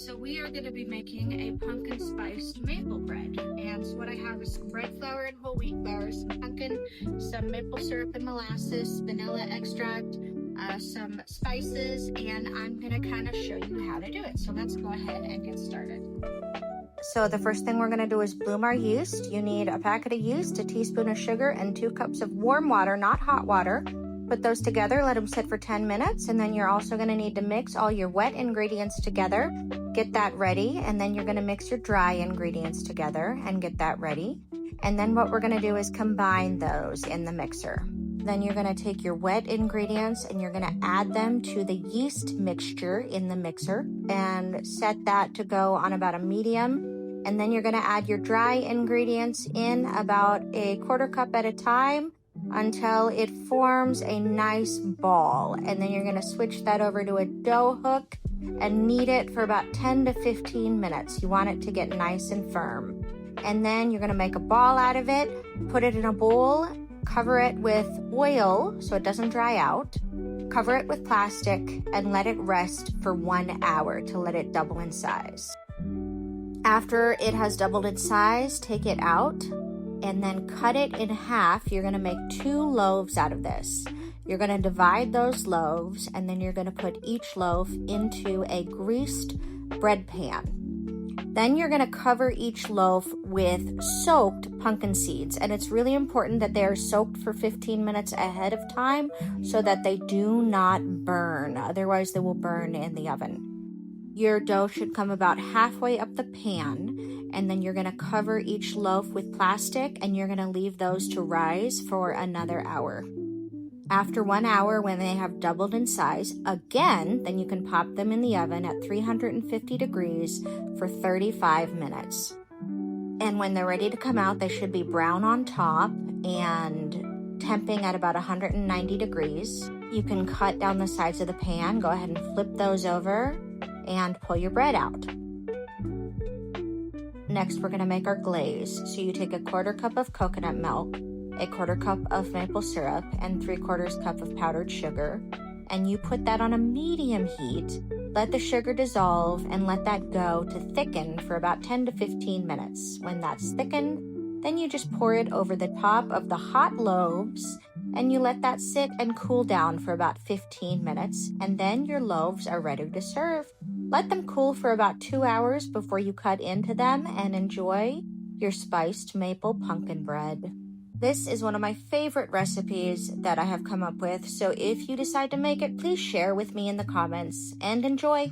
So we are going to be making a pumpkin spiced maple bread. And so what I have is some bread flour and whole wheat flour, some pumpkin, some maple syrup and molasses, vanilla extract, some spices, and I'm going to kind of show you how to do it. So let's go ahead and get started. So the first thing we're going to do is bloom our yeast. You need a packet of yeast, a teaspoon of sugar, and 2 cups of warm water, not hot water. Put those together, let them sit for 10 minutes, and then you're also going to need to mix all your wet ingredients together. Get that ready, and then you're going to mix your dry ingredients together and get that ready. And then what we're going to do is combine those in the mixer. Then you're going to take your wet ingredients and you're going to add them to the yeast mixture in the mixer and set that to go on about a medium. And then you're going to add your dry ingredients in about a 1/4 cup at a time until it forms a nice ball. And then you're going to switch that over to a dough hook and knead it for about 10 to 15 minutes. You want it to get nice and firm. And then you're going to make a ball out of it, put it in a bowl, cover it with oil so it doesn't dry out, cover it with plastic, and let it rest for 1 hour to let it double in size. After it has doubled in size, take it out and then cut it in half. You're going to make 2 loaves out of this. You're going to divide those loaves, and then you're going to put each loaf into a greased bread pan. Then you're going to cover each loaf with soaked pumpkin seeds, and it's really important that they are soaked for 15 minutes ahead of time so that they do not burn. Otherwise, they will burn in the oven. Your dough should come about halfway up the pan, and then you're going to cover each loaf with plastic, and you're going to leave those to rise for another hour. After 1 hour, when they have doubled in size again, then you can pop them in the oven at 350 degrees for 35 minutes. And when they're ready to come out, they should be brown on top and temping at about 190 degrees. You can cut down the sides of the pan, go ahead and flip those over and pull your bread out. Next, we're going to make our glaze. So you take a 1/4 cup of coconut milk, a 1/4 cup of maple syrup, and 3/4 cup of powdered sugar, and you put that on a medium heat. Let the sugar dissolve and let that go to thicken for about 10 to 15 minutes. When that's thickened, then you just pour it over the top of the hot loaves and you let that sit and cool down for about 15 minutes, and then your loaves are ready to serve. Let them cool for about 2 hours before you cut into them and enjoy your spiced maple pumpkin bread. This is one of my favorite recipes that I have come up with, so if you decide to make it, please share with me in the comments and enjoy.